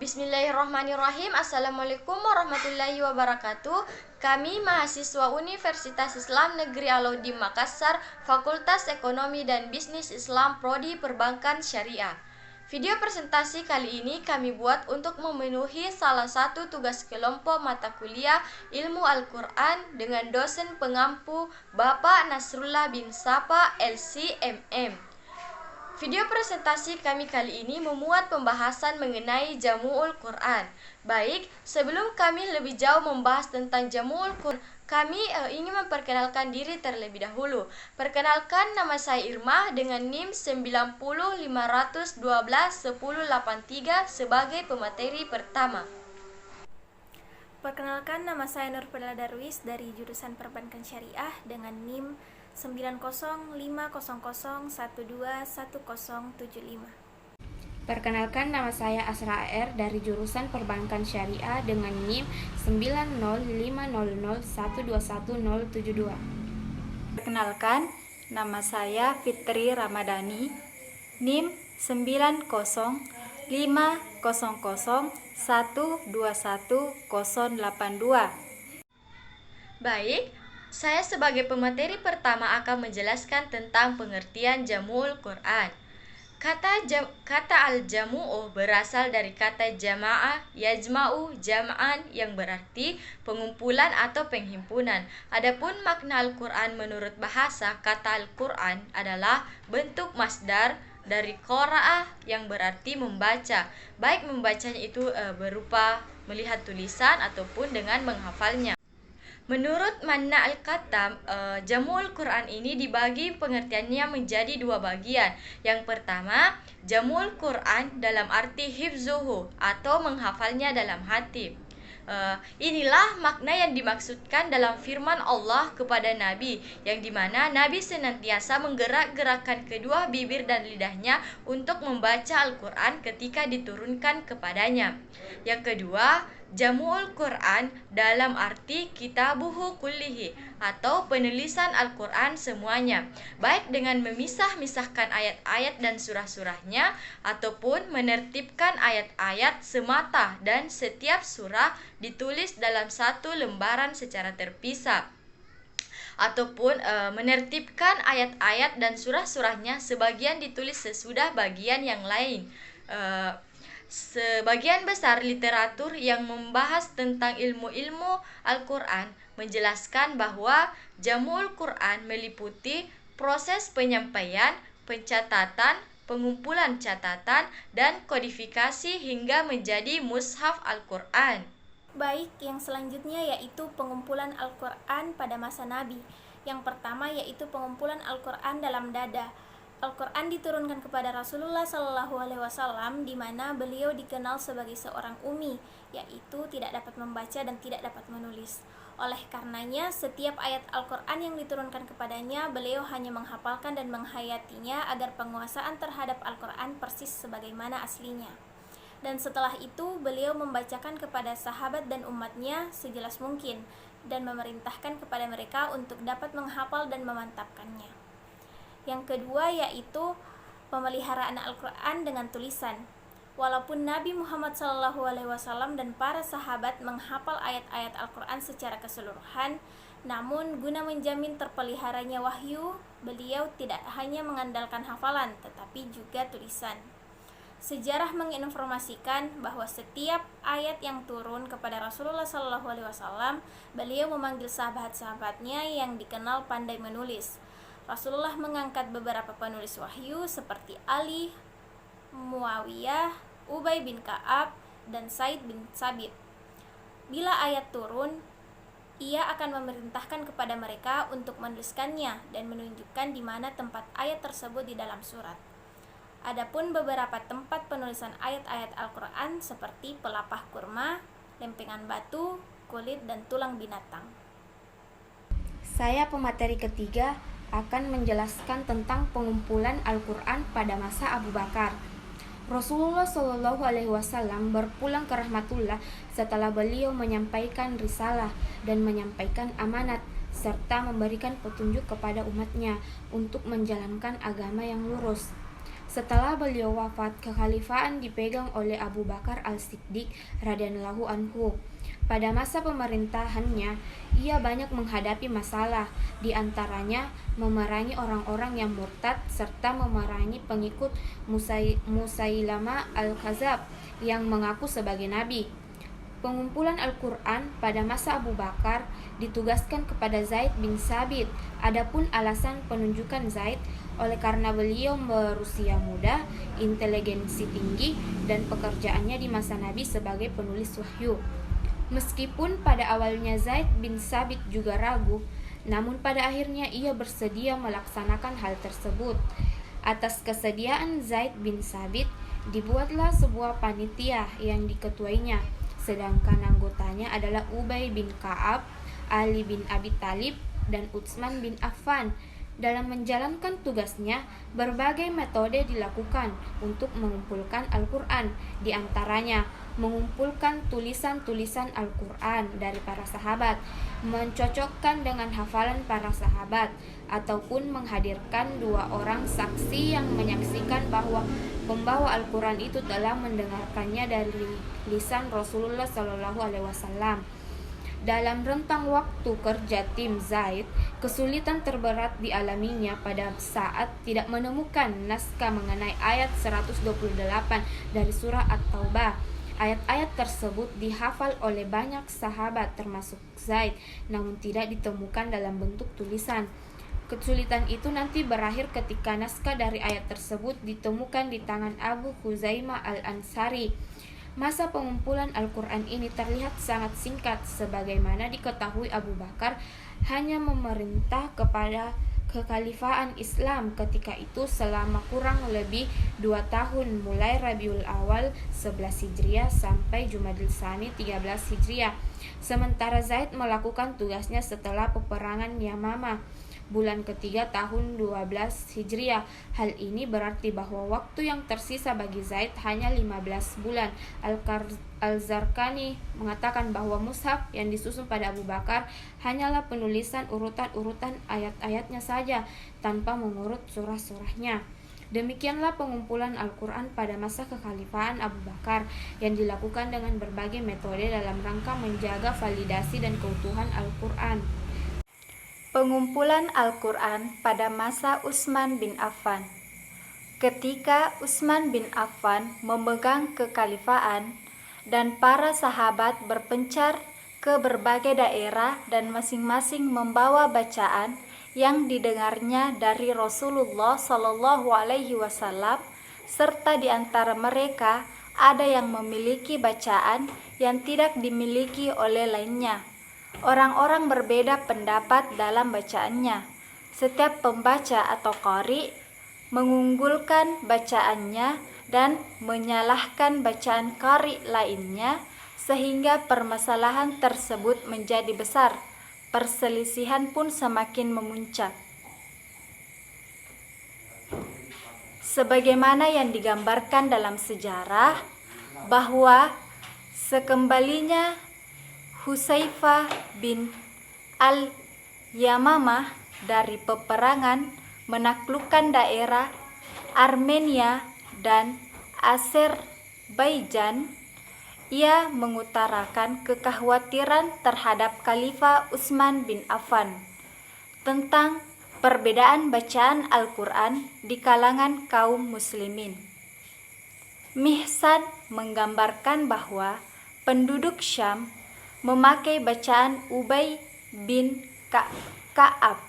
Bismillahirrahmanirrahim. Assalamualaikum warahmatullahi wabarakatuh. Kami mahasiswa Universitas Islam Negeri Alauddin Makassar, Fakultas Ekonomi dan Bisnis Islam, Prodi Perbankan Syariah. Video presentasi kali ini kami buat untuk memenuhi salah satu tugas kelompok mata kuliah Ilmu Al-Quran dengan dosen pengampu Bapak Nasrullah bin Sapa, LCMM. Video presentasi kami kali ini memuat pembahasan mengenai Jamu'ul Quran. Baik, sebelum kami lebih jauh membahas tentang Jamu'ul Quran, kami ingin memperkenalkan diri terlebih dahulu. Perkenalkan, nama saya Irma dengan NIM 9051211083 sebagai pemateri pertama. Perkenalkan, nama saya Nurfila Darwis dari jurusan Perbankan Syariah dengan NIM 905001211075. Perkenalkan, nama saya Asra AR dari jurusan Perbankan Syariah dengan NIM 905001211072. Perkenalkan, nama saya Fitri Ramadhani, NIM 9001211082. Baik, saya sebagai pemateri pertama akan menjelaskan tentang pengertian Jamu'ul Quran. Kata al-jamu'u berasal dari kata jama'ah, yajma'u, jam'an, yang berarti pengumpulan atau penghimpunan. Adapun makna Al-Quran menurut bahasa, kata Al-Quran adalah bentuk masdar dari qira'ah yang berarti membaca. Baik membacanya itu berupa melihat tulisan ataupun dengan menghafalnya. Menurut Manna Al-Kattam, Jamu'ul Quran ini dibagi pengertiannya menjadi dua bagian. Yang pertama, Jamu'ul Quran dalam arti hifzuhu atau menghafalnya dalam hati. Inilah makna yang dimaksudkan dalam firman Allah kepada Nabi, yang dimana Nabi senantiasa menggerak-gerakkan kedua bibir dan lidahnya untuk membaca Al-Quran ketika diturunkan kepadanya. Yang kedua, Jamu'ul Quran dalam arti kitabuhu kullihi atau penulisan Al-Quran semuanya, baik dengan memisah-misahkan ayat-ayat dan surah-surahnya ataupun menertibkan ayat-ayat semata dan setiap surah ditulis dalam satu lembaran secara terpisah, ataupun menertibkan ayat-ayat dan surah-surahnya sebagian ditulis sesudah bagian yang lain. Sebagian besar literatur yang membahas tentang ilmu-ilmu Al-Quran menjelaskan bahwa Jamu'ul Quran meliputi proses penyampaian, pencatatan, pengumpulan catatan, dan kodifikasi hingga menjadi mushaf Al-Quran. Baik, yang selanjutnya yaitu pengumpulan Al-Quran pada masa Nabi. Yang pertama yaitu pengumpulan Al-Quran dalam dada. Al-Quran diturunkan kepada Rasulullah SAW, di mana beliau dikenal sebagai seorang ummi, yaitu tidak dapat membaca dan tidak dapat menulis. Oleh karenanya, setiap ayat Al-Quran yang diturunkan kepadanya, beliau hanya menghafalkan dan menghayatinya agar penguasaan terhadap Al-Quran persis sebagaimana aslinya. Dan setelah itu, beliau membacakan kepada sahabat dan umatnya sejelas mungkin, dan memerintahkan kepada mereka untuk dapat menghafal dan memantapkannya. Yang kedua yaitu pemeliharaan Al-Quran dengan tulisan. Walaupun Nabi Muhammad SAW dan para sahabat menghafal ayat-ayat Al-Quran secara keseluruhan, namun guna menjamin terpeliharanya wahyu, beliau tidak hanya mengandalkan hafalan, tetapi juga tulisan. Sejarah menginformasikan bahwa setiap ayat yang turun kepada Rasulullah SAW, beliau memanggil sahabat-sahabatnya yang dikenal pandai menulis. Rasulullah mengangkat beberapa penulis wahyu seperti Ali, Muawiyah, Ubay bin Ka'ab, dan Said bin Sabit. Bila ayat turun, ia akan memerintahkan kepada mereka untuk menuliskannya dan menunjukkan di mana tempat ayat tersebut di dalam surat. Adapun beberapa tempat penulisan ayat-ayat Al-Quran seperti pelapah kurma, lempengan batu, kulit, dan tulang binatang. Saya pemateri ketiga akan menjelaskan tentang pengumpulan Al-Quran pada masa Abu Bakar. Rasulullah SAW berpulang ke rahmatullah setelah beliau menyampaikan risalah dan menyampaikan amanat serta memberikan petunjuk kepada umatnya untuk menjalankan agama yang lurus. Setelah beliau wafat, kekhalifaan dipegang oleh Abu Bakar Al-Siddiq radhiyallahu anhu. Pada masa pemerintahannya, ia banyak menghadapi masalah, di antaranya memerangi orang-orang yang murtad serta memerangi pengikut Musailamah Al-Kadzab yang mengaku sebagai nabi. Pengumpulan Al-Quran pada masa Abu Bakar ditugaskan kepada Zaid bin Sabit. Adapun alasan penunjukan Zaid oleh karena beliau berusia muda, inteligensi tinggi, dan pekerjaannya di masa Nabi sebagai penulis wahyu. Meskipun pada awalnya Zaid bin Sabit juga ragu, namun pada akhirnya ia bersedia melaksanakan hal tersebut. Atas kesediaan Zaid bin Sabit, dibuatlah sebuah panitia yang diketuainya, sedangkan anggotanya adalah Ubay bin Ka'ab, Ali bin Abi Thalib, dan Utsman bin Affan. Dalam menjalankan tugasnya, berbagai metode dilakukan untuk mengumpulkan Al-Quran, di antaranya mengumpulkan tulisan-tulisan Al-Quran dari para sahabat, mencocokkan dengan hafalan para sahabat, ataupun menghadirkan 2 orang saksi yang menyaksikan bahwa pembawa Al-Quran itu telah mendengarkannya dari lisan Rasulullah SAW. Dalam rentang waktu kerja tim Zaid, kesulitan terberat dialaminya pada saat tidak menemukan naskah mengenai ayat 128 dari surah At-Taubah. Ayat-ayat tersebut dihafal oleh banyak sahabat termasuk Zaid, namun tidak ditemukan dalam bentuk tulisan. Kesulitan itu nanti berakhir ketika naskah dari ayat tersebut ditemukan di tangan Abu Khuzaimah Al-Ansari. Masa pengumpulan Al-Quran ini terlihat sangat singkat, sebagaimana diketahui Abu Bakar hanya memerintah kepada kekhalifaan Islam ketika itu selama kurang lebih 2 tahun, mulai Rabiul Awal 11 Hijriah sampai Jumadil Tsani 13 Hijriah. Sementara Zaid melakukan tugasnya setelah peperangan Yamamah bulan ketiga tahun 12 Hijriah. Hal ini berarti bahwa waktu yang tersisa bagi Zaid hanya 15 bulan. Al-Zarqani mengatakan bahwa mushaf yang disusun pada Abu Bakar hanyalah penulisan urutan-urutan ayat-ayatnya saja, tanpa mengurut surah-surahnya. Demikianlah pengumpulan Al-Quran pada masa kekhalifahan Abu Bakar yang dilakukan dengan berbagai metode dalam rangka menjaga validasi dan keutuhan Al-Quran. Pengumpulan Al-Quran pada masa Utsman bin Affan. Ketika Utsman bin Affan memegang kekhalifaan dan para sahabat berpencar ke berbagai daerah dan masing-masing membawa bacaan yang didengarnya dari Rasulullah SAW, serta di antara mereka ada yang memiliki bacaan yang tidak dimiliki oleh lainnya. Orang-orang berbeda pendapat dalam bacaannya. Setiap pembaca atau qari mengunggulkan bacaannya dan menyalahkan bacaan qari lainnya, sehingga permasalahan tersebut menjadi besar. Perselisihan pun semakin memuncak. Sebagaimana yang digambarkan dalam sejarah, bahwa sekembalinya Hudzaifah bin Al-Yamamah dari peperangan menaklukkan daerah Armenia dan Azerbaijan, ia mengutarakan kekhawatiran terhadap Khalifah Utsman bin Affan tentang perbedaan bacaan Al-Quran di kalangan kaum muslimin. Mihsan menggambarkan bahwa penduduk Syam memakai bacaan Ubay bin Ka'ab.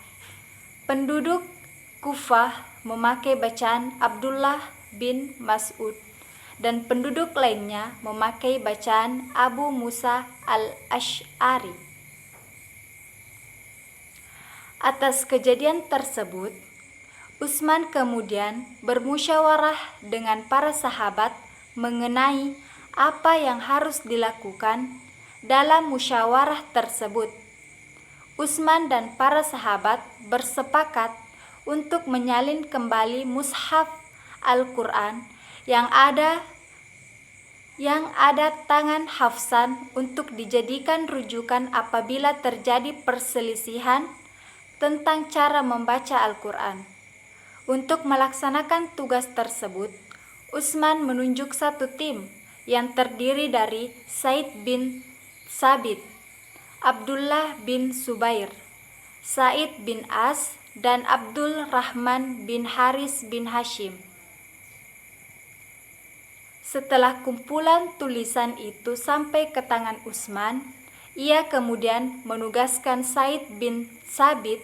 Penduduk Kufah memakai bacaan Abdullah bin Mas'ud, dan penduduk lainnya memakai bacaan Abu Musa al-Asy'ari. Atas kejadian tersebut, Utsman kemudian bermusyawarah dengan para sahabat mengenai apa yang harus dilakukan. Dalam musyawarah tersebut, Utsman dan para sahabat bersepakat untuk menyalin kembali mushaf Al-Quran yang ada tangan Hafsan untuk dijadikan rujukan apabila terjadi perselisihan tentang cara membaca Al-Quran. Untuk melaksanakan tugas tersebut, Utsman menunjuk satu tim yang terdiri dari Zaid bin Sabit, Abdullah bin Zubair, Sa'id bin As, dan Abdul Rahman bin Haris bin Hashim. Setelah kumpulan tulisan itu sampai ke tangan Utsman, ia kemudian menugaskan Zaid bin Sabit,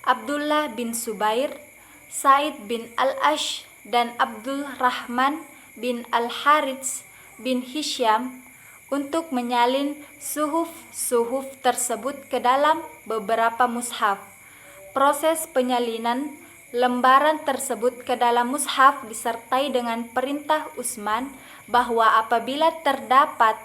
Abdullah bin Zubair, Sa'id bin Al-Ash, dan Abdul Rahman bin Al-Harits bin Hisham untuk menyalin suhuf-suhuf tersebut ke dalam beberapa mushaf. Proses penyalinan lembaran tersebut ke dalam mushaf disertai dengan perintah Utsman bahwa apabila terdapat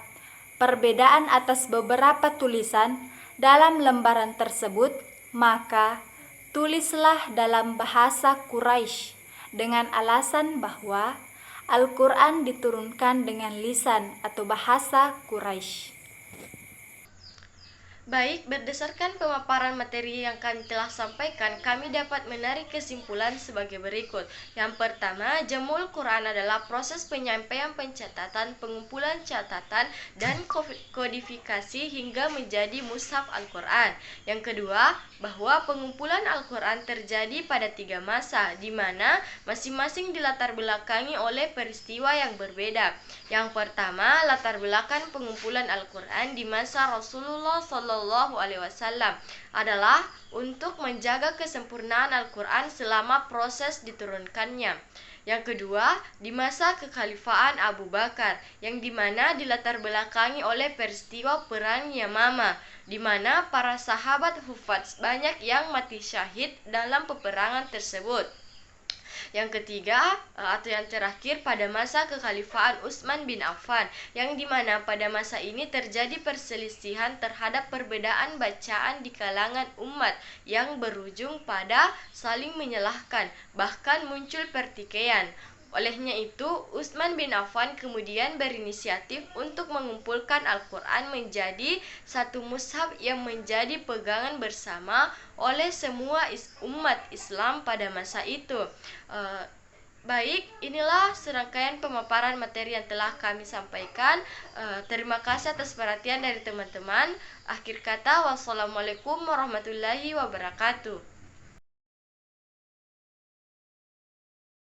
perbedaan atas beberapa tulisan dalam lembaran tersebut, maka tulislah dalam bahasa Quraisy dengan alasan bahwa Al-Quran diturunkan dengan lisan atau bahasa Quraisy. Baik, berdasarkan pemaparan materi yang kami telah sampaikan, kami dapat menarik kesimpulan sebagai berikut. Yang pertama, Jamul Quran adalah proses penyampaian pencatatan, pengumpulan catatan, dan kodifikasi hingga menjadi mushaf Al-Quran. Yang kedua, bahwa pengumpulan Al-Quran terjadi pada 3 masa, di mana masing-masing dilatar belakangi oleh peristiwa yang berbeda. Yang pertama, latar belakang pengumpulan Al-Quran di masa Rasulullah SAW adalah untuk menjaga kesempurnaan Al-Quran selama proses diturunkannya. Yang kedua, di masa kekhalifahan Abu Bakar, yang dimana dilatar belakangi oleh peristiwa Perang Yamamah, di mana para sahabat hufaz banyak yang mati syahid dalam peperangan tersebut. Yang ketiga atau yang terakhir pada masa kekhalifahan Utsman bin Affan, yang dimana pada masa ini terjadi perselisihan terhadap perbedaan bacaan di kalangan umat yang berujung pada saling menyalahkan, bahkan muncul pertikaian. Olehnya itu, Utsman bin Affan kemudian berinisiatif untuk mengumpulkan Al-Quran menjadi satu mushaf yang menjadi pegangan bersama oleh semua umat Islam pada masa itu. Baik, inilah serangkaian pemaparan materi yang telah kami sampaikan. Terima kasih atas perhatian dari teman-teman. Akhir kata, wassalamualaikum warahmatullahi wabarakatuh.